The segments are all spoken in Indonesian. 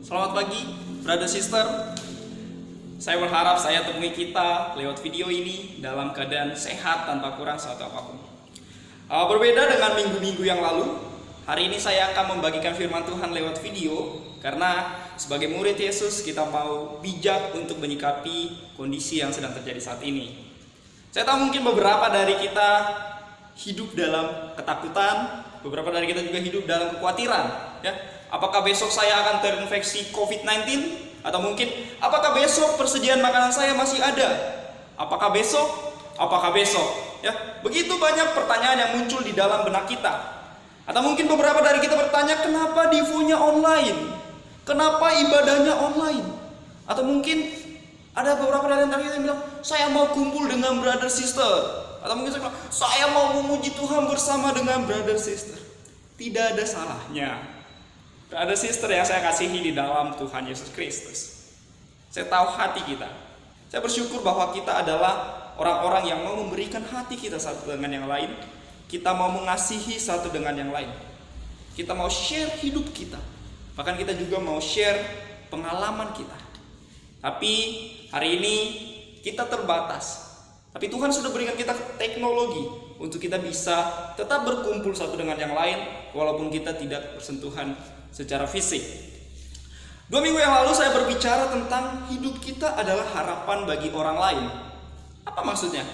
Selamat pagi, brother sister. Saya berharap saya temui kita lewat video ini dalam keadaan sehat tanpa kurang suatu apapun. Berbeda dengan minggu-minggu yang lalu, hari ini saya akan membagikan firman Tuhan lewat video karena sebagai murid Yesus kita mau bijak untuk menyikapi kondisi yang sedang terjadi saat ini. Saya tahu mungkin beberapa dari kita hidup dalam ketakutan, beberapa dari kita juga hidup dalam kekhawatiran, ya. Apakah besok saya akan terinfeksi COVID-19? Atau mungkin, apakah besok persediaan makanan saya masih ada? Apakah besok? Apakah besok? Ya, begitu banyak pertanyaan yang muncul di dalam benak kita. Atau mungkin beberapa dari kita bertanya, kenapa divonya online? Kenapa ibadahnya online? Atau mungkin ada beberapa dari kita yang bilang, saya mau kumpul dengan brother sister. Atau mungkin saya mau memuji Tuhan bersama dengan brother sister. Tidak ada salahnya. Brother sister yang saya kasihi di dalam Tuhan Yesus Kristus. Saya tahu hati kita. Saya bersyukur bahwa kita adalah orang-orang yang mau memberikan hati kita satu dengan yang lain. Kita mau mengasihi satu dengan yang lain. Kita mau share hidup kita. Bahkan kita juga mau share pengalaman kita. Tapi hari ini kita terbatas. Tapi Tuhan sudah berikan kita teknologi untuk kita bisa tetap berkumpul satu dengan yang lain walaupun kita tidak bersentuhan secara fisik. 2 minggu yang lalu saya berbicara tentang hidup kita adalah harapan bagi orang lain. Apa maksudnya?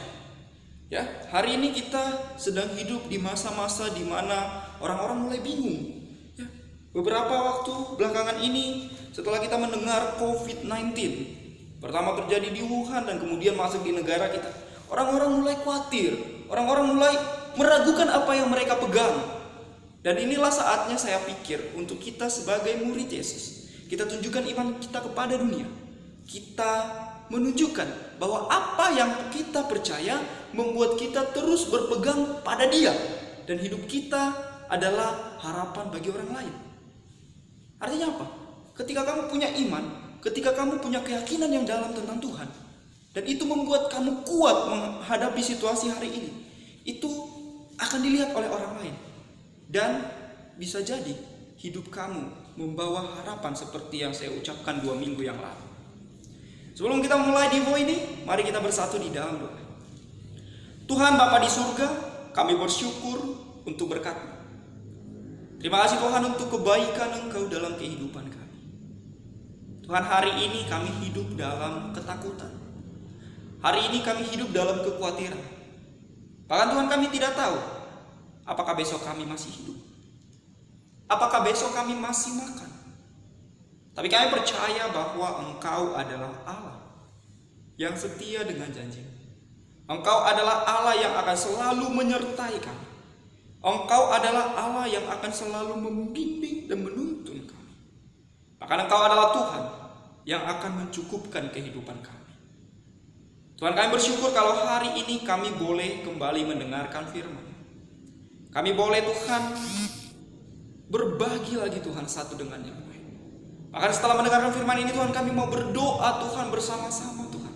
Ya, hari ini kita sedang hidup di masa-masa di mana orang-orang mulai bingung. Ya, beberapa waktu belakangan ini setelah kita mendengar COVID-19 pertama terjadi di Wuhan dan kemudian masuk di negara kita, orang-orang mulai khawatir, orang-orang mulai meragukan apa yang mereka pegang. Dan inilah saatnya saya pikir untuk kita sebagai murid Yesus, kita tunjukkan iman kita kepada dunia. Kita menunjukkan bahwa apa yang kita percaya membuat kita terus berpegang pada Dia. Dan hidup kita adalah harapan bagi orang lain. Artinya apa? Ketika kamu punya iman, ketika kamu punya keyakinan yang dalam tentang Tuhan, dan itu membuat kamu kuat menghadapi situasi hari ini, itu akan dilihat oleh orang lain. Dan bisa jadi hidup kamu membawa harapan seperti yang saya ucapkan 2 minggu yang lalu. Sebelum kita mulai Devo ini, mari kita bersatu di dalam doa. Tuhan Bapa di surga, kami bersyukur untuk berkat-Mu. Terima kasih Tuhan untuk kebaikan Engkau dalam kehidupan kami. Tuhan, hari ini kami hidup dalam ketakutan. Hari ini kami hidup dalam kekhawatiran. Bahkan Tuhan, kami tidak tahu apakah besok kami masih hidup? Apakah besok kami masih makan? Tapi kami percaya bahwa Engkau adalah Allah yang setia dengan janji. Engkau adalah Allah yang akan selalu menyertai kami. Engkau adalah Allah yang akan selalu membimbing dan menuntun kami. Bahkan Engkau adalah Tuhan yang akan mencukupkan kehidupan kami. Tuhan, kami bersyukur kalau hari ini kami boleh kembali mendengarkan firman. Kami boleh Tuhan berbagi lagi Tuhan satu dengan yang lain. Bahkan setelah mendengarkan firman ini Tuhan, kami mau berdoa Tuhan bersama-sama Tuhan.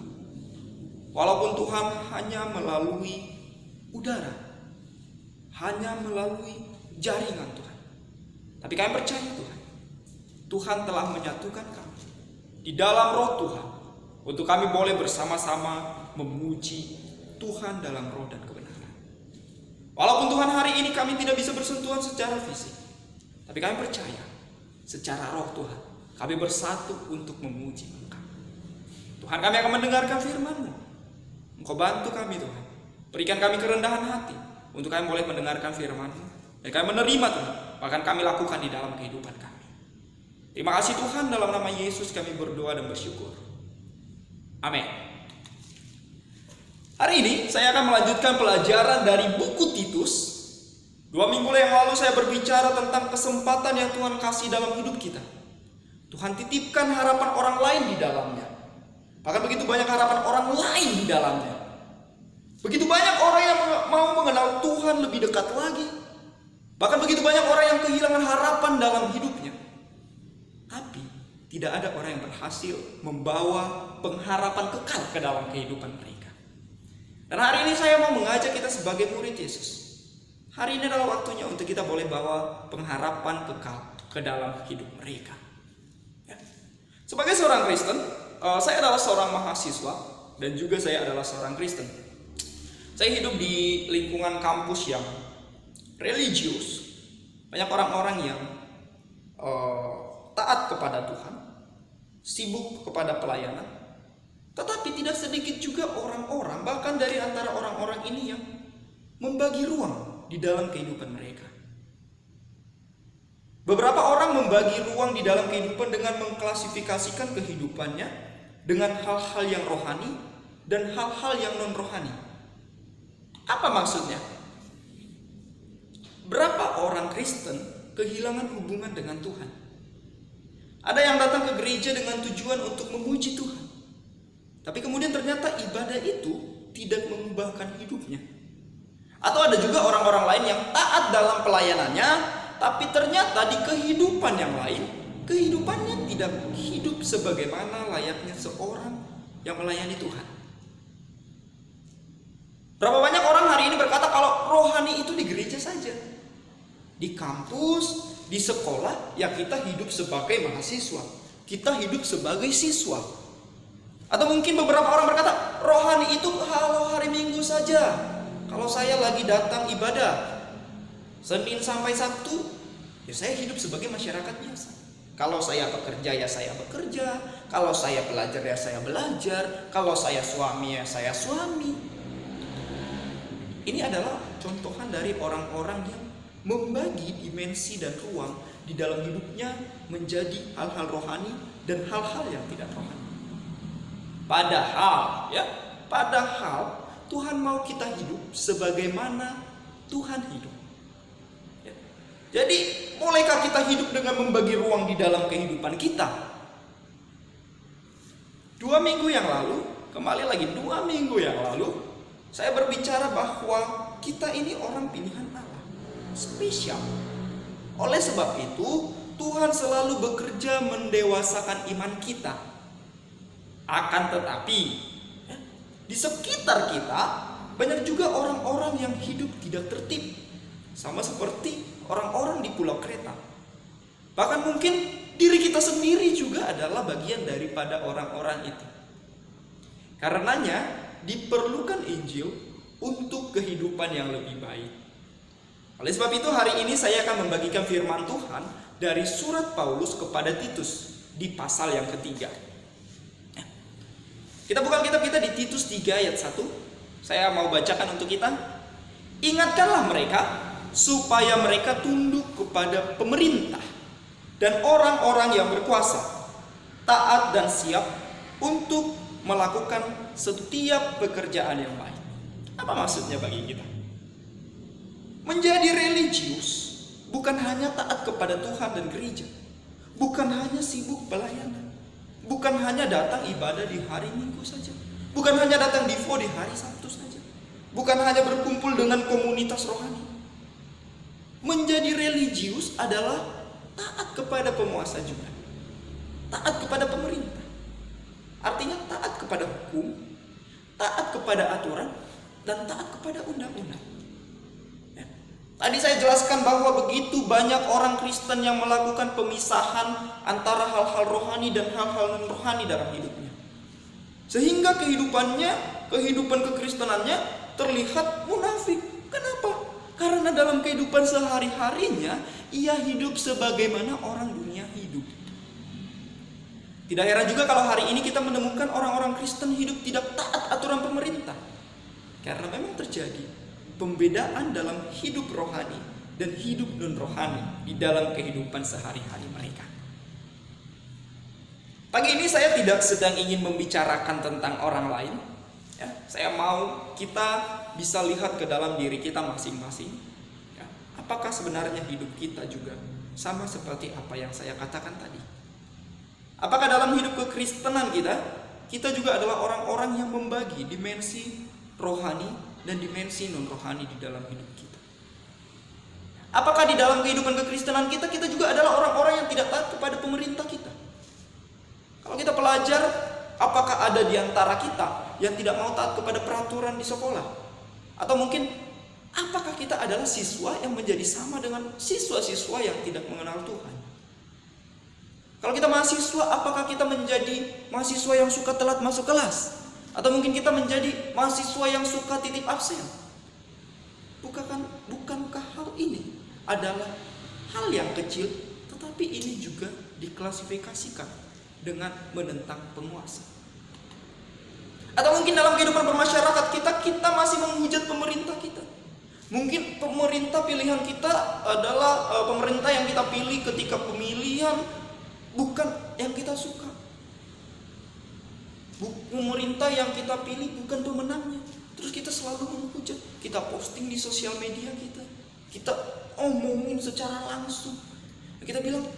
Walaupun Tuhan hanya melalui udara, hanya melalui jaringan Tuhan. Tapi kami percaya Tuhan, Tuhan telah menyatukan kami di dalam roh Tuhan. Untuk kami boleh bersama-sama memuji Tuhan dalam roh dan kebenaran. Walaupun Tuhan hari ini kami tidak bisa bersentuhan secara fisik, tapi kami percaya secara roh Tuhan kami bersatu untuk memuji Engkau. Tuhan, kami akan mendengarkan firman-Mu. Engkau bantu kami Tuhan. Berikan kami kerendahan hati untuk kami boleh mendengarkan firman-Mu. Dan kami menerima Tuhan, bahkan kami lakukan di dalam kehidupan kami. Terima kasih Tuhan, dalam nama Yesus kami berdoa dan bersyukur. Amin. Hari ini saya akan melanjutkan pelajaran dari buku Titus. 2 minggu yang lalu saya berbicara tentang kesempatan yang Tuhan kasih dalam hidup kita. Tuhan titipkan harapan orang lain di dalamnya. Bahkan begitu banyak harapan orang lain di dalamnya. Begitu banyak orang yang mau mengenal Tuhan lebih dekat lagi. Bahkan begitu banyak orang yang kehilangan harapan dalam hidupnya. Tapi tidak ada orang yang berhasil membawa pengharapan kekal ke dalam kehidupan mereka. Dan hari ini saya mau mengajak kita sebagai murid Yesus. Hari ini adalah waktunya untuk kita boleh bawa pengharapan kekal ke dalam hidup mereka. Ya. Sebagai seorang Kristen, saya adalah seorang mahasiswa dan juga saya adalah seorang Kristen. Saya hidup di lingkungan kampus yang religius. Banyak orang-orang yang taat kepada Tuhan, sibuk kepada pelayanan. Tetapi tidak sedikit juga orang-orang, bahkan dari antara orang-orang ini yang membagi ruang di dalam kehidupan mereka. Beberapa orang membagi ruang di dalam kehidupan dengan mengklasifikasikan kehidupannya dengan hal-hal yang rohani dan hal-hal yang non-rohani. Apa maksudnya? Berapa orang Kristen kehilangan hubungan dengan Tuhan? Ada yang datang ke gereja dengan tujuan untuk memuji Tuhan, tapi kemudian ternyata ibadah itu tidak mengubahkan hidupnya. Atau ada juga orang-orang lain yang taat dalam pelayanannya, tapi ternyata di kehidupan yang lain, kehidupannya tidak hidup sebagaimana layaknya seorang yang melayani Tuhan. Berapa banyak orang hari ini berkata kalau rohani itu di gereja saja. Di kampus, di sekolah, ya kita hidup sebagai mahasiswa. Kita hidup sebagai siswa. Atau mungkin beberapa orang berkata, rohani itu kalau hari Minggu saja. Kalau saya lagi datang ibadah Senin sampai Sabtu, ya saya hidup sebagai masyarakat biasa. Kalau saya bekerja, ya saya bekerja. Kalau saya belajar, ya saya belajar. Kalau saya suami, ya saya suami. Ini adalah contohan dari orang-orang yang membagi dimensi dan ruang di dalam hidupnya menjadi hal-hal rohani dan hal-hal yang tidak rohani. Padahal Tuhan mau kita hidup sebagaimana Tuhan hidup. Ya. Jadi, bolehkah kita hidup dengan membagi ruang di dalam kehidupan kita? 2 minggu yang lalu, saya berbicara bahwa kita ini orang pilihan Allah, spesial. Oleh sebab itu, Tuhan selalu bekerja mendewasakan iman kita. Akan tetapi, di sekitar kita banyak juga orang-orang yang hidup tidak tertib, sama seperti orang-orang di Pulau Kreta. Bahkan mungkin diri kita sendiri juga adalah bagian daripada orang-orang itu. Karenanya diperlukan Injil untuk kehidupan yang lebih baik. Oleh sebab itu hari ini saya akan membagikan firman Tuhan dari surat Paulus kepada Titus di pasal yang ketiga. Kita buka kitab kita di Titus 3 ayat 1. Saya mau bacakan untuk kita. Ingatkanlah mereka supaya mereka tunduk kepada pemerintah dan orang-orang yang berkuasa, taat dan siap untuk melakukan setiap pekerjaan yang baik. Apa maksudnya bagi kita? Menjadi religius bukan hanya taat kepada Tuhan dan gereja, bukan hanya sibuk pelayanan, bukan hanya datang ibadah di hari Minggu saja, bukan hanya datang divo di hari Sabtu saja, bukan hanya berkumpul dengan komunitas rohani. Menjadi religius adalah taat kepada penguasa juga, taat kepada pemerintah. Artinya taat kepada hukum, taat kepada aturan, dan taat kepada undang-undang. Ya. Tadi saya jelaskan bahwa begitu banyak orang Kristen yang melakukan pemisahan antara hal-hal rohani dan hal-hal non-rohani dalam hidupnya. Sehingga kehidupan kekristenannya terlihat munafik. Kenapa? Karena dalam kehidupan sehari-harinya ia hidup sebagaimana orang dunia hidup. Tidak heran juga kalau hari ini kita menemukan orang-orang Kristen hidup tidak taat aturan pemerintah. Karena memang terjadi pembedaan dalam hidup rohani dan hidup non-rohani di dalam kehidupan sehari-hari mereka. Pagi ini saya tidak sedang ingin membicarakan tentang orang lain. Ya, saya mau kita bisa lihat ke dalam diri kita masing-masing. Ya, apakah sebenarnya hidup kita juga sama seperti apa yang saya katakan tadi? Apakah dalam hidup kekristenan kita juga adalah orang-orang yang membagi dimensi rohani dan dimensi non-rohani di dalam hidup kita? Apakah di dalam kehidupan kekristenan kita juga adalah orang-orang yang tidak taat kepada pemerintah kita? Kalau kita pelajar, apakah ada di antara kita yang tidak mau taat kepada peraturan di sekolah? Atau mungkin, apakah kita adalah siswa yang menjadi sama dengan siswa-siswa yang tidak mengenal Tuhan? Kalau kita mahasiswa, apakah kita menjadi mahasiswa yang suka telat masuk kelas? Atau mungkin kita menjadi mahasiswa yang suka titip absen? Bukankah hal ini adalah hal yang kecil, tetapi ini juga diklasifikasikan dengan menentang penguasa? Atau mungkin dalam kehidupan bermasyarakat kita masih menghujat pemerintah kita. Mungkin pemerintah pilihan kita adalah pemerintah yang kita pilih ketika pemilihan bukan yang kita suka. Pemerintah yang kita pilih bukan pemenangnya. Terus kita selalu menghujat. Kita posting di sosial media kita. Kita omongin secara langsung. Kita bilang,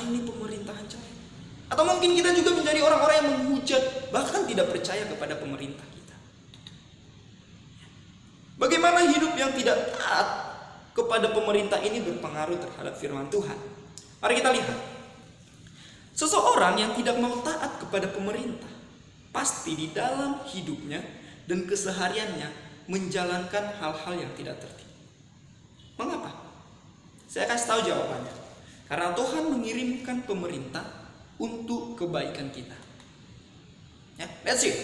ini pemerintahan jelek. Atau mungkin kita juga menjadi orang-orang yang menghujat, bahkan tidak percaya kepada pemerintah kita. Bagaimana hidup yang tidak taat kepada pemerintah ini berpengaruh terhadap firman Tuhan? Mari kita lihat. Seseorang yang tidak mau taat kepada pemerintah, pasti di dalam hidupnya dan kesehariannya menjalankan hal-hal yang tidak tertib. Mengapa? Saya kasih tahu jawabannya. Karena Tuhan mengirimkan pemerintah untuk kebaikan kita. Ya, let's see.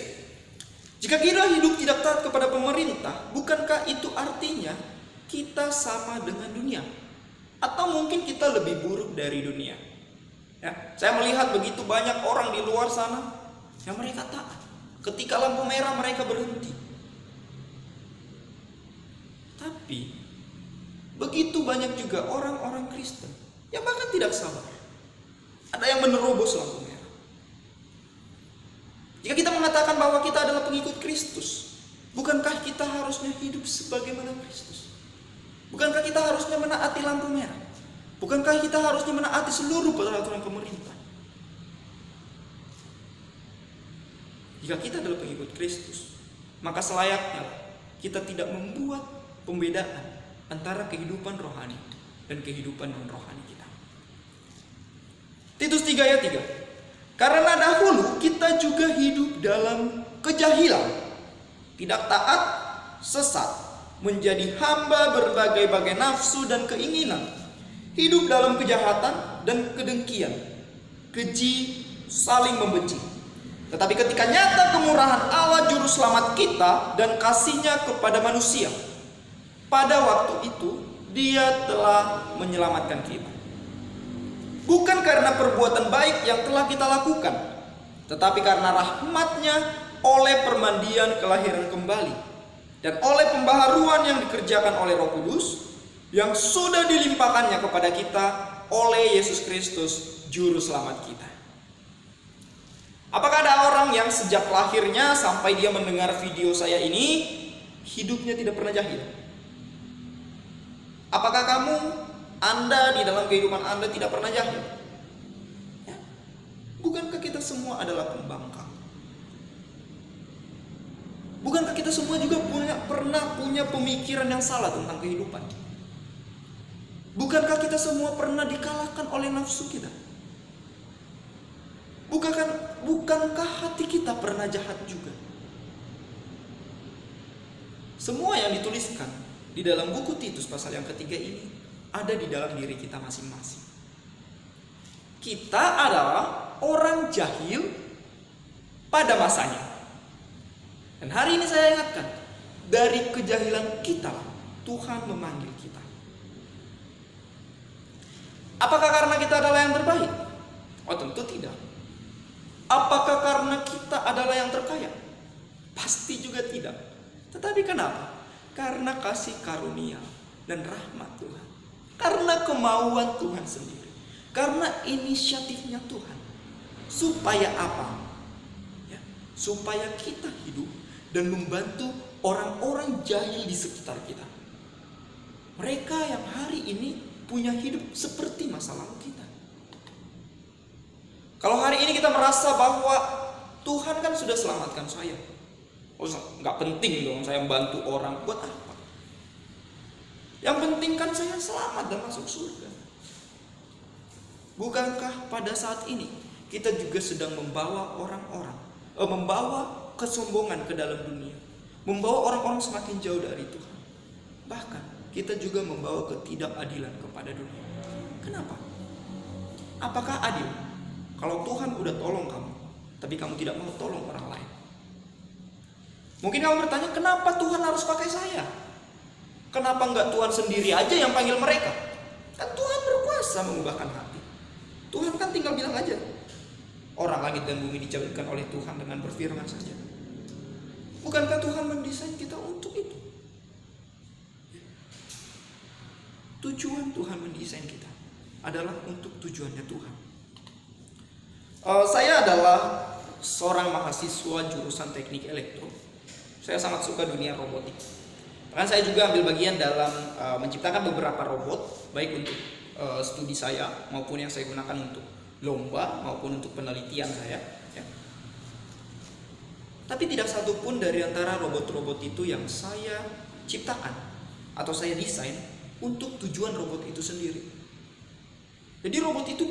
Jika kita hidup tidak taat kepada pemerintah, bukankah itu artinya kita sama dengan dunia? Atau mungkin kita lebih buruk dari dunia? Ya, saya melihat begitu banyak orang di luar sana yang mereka taat. Ketika lampu merah mereka berhenti. Tapi begitu banyak juga orang-orang Kristen yang bahkan tidak sabar. Ada yang menerobos lampu merah. Jika kita mengatakan bahwa kita adalah pengikut Kristus, bukankah kita harusnya hidup sebagaimana Kristus? Bukankah kita harusnya menaati lampu merah? Bukankah kita harusnya menaati seluruh peraturan pemerintah? Jika kita adalah pengikut Kristus, maka selayaknya kita tidak membuat pembedaan antara kehidupan rohani dan kehidupan non-rohani kita. Titus 3 ayat 3. Karena dahulu kita juga hidup dalam kejahilan, tidak taat, sesat, menjadi hamba berbagai-bagai nafsu dan keinginan, hidup dalam kejahatan dan kedengkian, keji, saling membenci. Tetapi ketika nyata kemurahan Allah juru selamat kita dan kasih-Nya kepada manusia, pada waktu itu Dia telah menyelamatkan kita. Bukan karena perbuatan baik yang telah kita lakukan, tetapi karena rahmat-Nya oleh permandian kelahiran kembali dan oleh pembaharuan yang dikerjakan oleh Roh Kudus yang sudah dilimpahkannya kepada kita oleh Yesus Kristus juru selamat kita. Apakah ada orang yang sejak lahirnya sampai dia mendengar video saya ini hidupnya tidak pernah jahil? Apakah Anda di dalam kehidupan Anda tidak pernah jahil? Ya. Bukankah kita semua adalah pembangkang? Bukankah kita semua juga pernah punya pemikiran yang salah tentang kehidupan? Bukankah kita semua pernah dikalahkan oleh nafsu kita? Bukankah hati kita pernah jahat juga? Semua yang dituliskan di dalam buku Titus pasal yang ketiga ini ada di dalam diri kita masing-masing. Kita adalah orang jahil pada masanya. Dan hari ini saya ingatkan, dari kejahilan kita Tuhan memanggil kita. Apakah karena kita adalah yang terbaik? Oh, tentu tidak. Apakah karena kita adalah yang terkaya? Pasti juga tidak. Tetapi kenapa? Karena kasih karunia dan rahmat Tuhan. Karena kemauan Tuhan sendiri. Karena inisiatifnya Tuhan. Supaya apa? Ya, supaya kita hidup dan membantu orang-orang jahil di sekitar kita. Mereka yang hari ini punya hidup seperti masa lalu kita. Kalau hari ini kita merasa bahwa Tuhan kan sudah selamatkan saya, nggak penting dong saya membantu orang, buat apa? Yang penting kan saya selamat dan masuk surga. Bukankah pada saat ini kita juga sedang membawa orang-orang, membawa kesombongan ke dalam dunia, membawa orang-orang semakin jauh dari Tuhan. Bahkan kita juga membawa ketidakadilan kepada dunia. Kenapa? apakah adil kalau Tuhan udah tolong kamu, tapi kamu tidak mau tolong orang lain? Mungkin kamu bertanya, kenapa Tuhan harus pakai saya? Kenapa enggak Tuhan sendiri aja yang panggil mereka? Kan Tuhan berkuasa mengubahkan hati. Tuhan kan tinggal bilang aja. Orang langit dan bumi diciptakan oleh Tuhan dengan berfirman saja. Bukankah Tuhan mendesain kita untuk itu? Tujuan Tuhan mendesain kita adalah untuk tujuannya Tuhan. Saya adalah seorang mahasiswa jurusan teknik elektro. Saya sangat suka dunia robotik. Bahkan saya juga ambil bagian dalam menciptakan beberapa robot, baik untuk studi saya maupun yang saya gunakan untuk lomba maupun untuk penelitian saya. Ya. Tapi tidak satu pun dari antara robot-robot itu yang saya ciptakan atau saya desain untuk tujuan robot itu sendiri. Jadi robot itu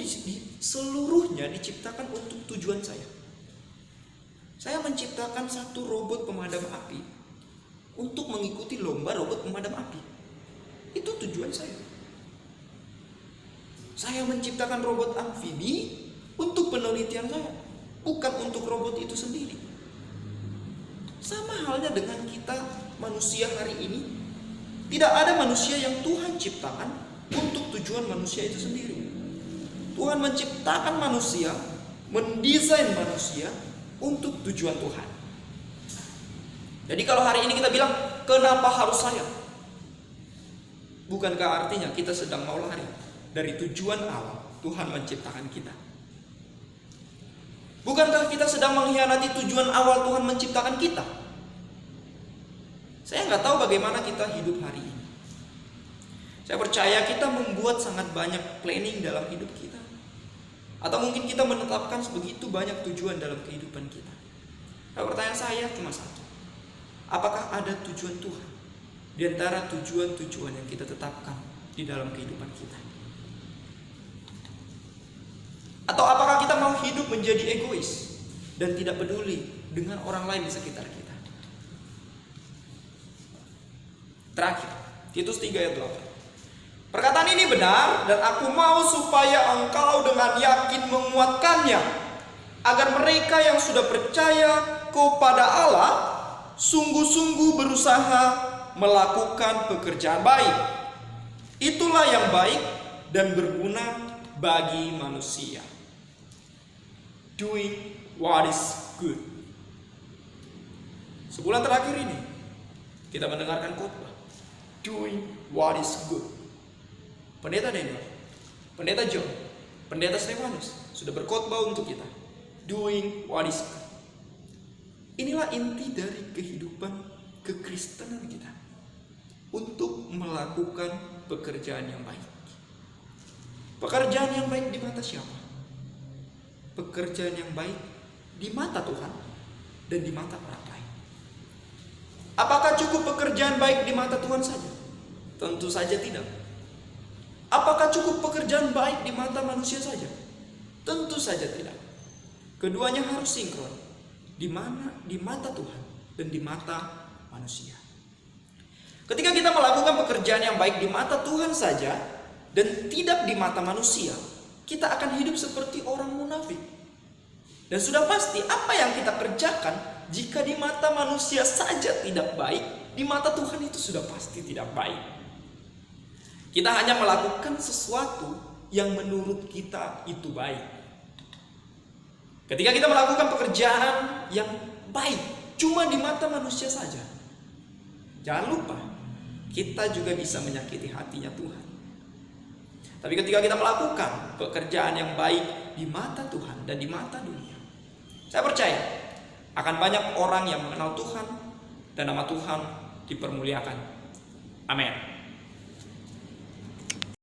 seluruhnya diciptakan untuk tujuan saya. Saya menciptakan satu robot pemadam api untuk mengikuti lomba robot pemadam api. Itu tujuan saya. Saya menciptakan robot amfibi untuk penelitian saya, bukan untuk robot itu sendiri. Sama halnya dengan kita manusia hari ini. Tidak ada manusia yang Tuhan ciptakan untuk tujuan manusia itu sendiri. Tuhan menciptakan manusia, mendesain manusia untuk tujuan Tuhan. Jadi kalau hari ini kita bilang, kenapa harus saya? Bukankah artinya kita sedang mau lari dari tujuan awal Tuhan menciptakan kita? Bukankah kita sedang mengkhianati tujuan awal Tuhan menciptakan kita? Saya nggak tahu bagaimana kita hidup hari ini. Saya percaya kita membuat sangat banyak planning dalam hidup kita. Atau mungkin kita menetapkan sebegitu banyak tujuan dalam kehidupan kita. Nah, pertanyaan saya cuma satu. Apakah ada tujuan Tuhan di antara tujuan-tujuan yang kita tetapkan di dalam kehidupan kita? Atau apakah kita mau hidup menjadi egois dan tidak peduli dengan orang lain di sekitar kita? Terakhir, Titus 3 ayat 8. Perkataan ini benar dan aku mau supaya engkau dengan yakin menguatkannya, agar mereka yang sudah percaya kepada Allah sungguh-sungguh berusaha melakukan pekerjaan baik. Itulah yang baik dan berguna bagi manusia. Doing what is good. Sebulan terakhir ini kita mendengarkan khotbah doing what is good. Pendeta Daniel, Pendeta John, Pendeta Stefanus sudah berkhotbah untuk kita. Doing what is good. Inilah inti dari kehidupan kekristenan kita. Untuk melakukan pekerjaan yang baik. Pekerjaan yang baik di mata siapa? Pekerjaan yang baik di mata Tuhan dan di mata orang lain. Apakah cukup pekerjaan baik di mata Tuhan saja? Tentu saja tidak. Apakah cukup pekerjaan baik di mata manusia saja? Tentu saja tidak. Keduanya harus sinkron. Di mata Tuhan dan di mata manusia. Ketika kita melakukan pekerjaan yang baik di mata Tuhan saja dan tidak di mata manusia, kita akan hidup seperti orang munafik. Dan sudah pasti apa yang kita kerjakan jika di mata manusia saja tidak baik, di mata Tuhan itu sudah pasti tidak baik. Kita hanya melakukan sesuatu yang menurut kita itu baik. Ketika kita melakukan pekerjaan yang baik cuma di mata manusia saja, jangan lupa kita juga bisa menyakiti hatinya Tuhan. Tapi ketika kita melakukan pekerjaan yang baik di mata Tuhan dan di mata dunia, saya percaya akan banyak orang yang mengenal Tuhan dan nama Tuhan dipermuliakan. Amin.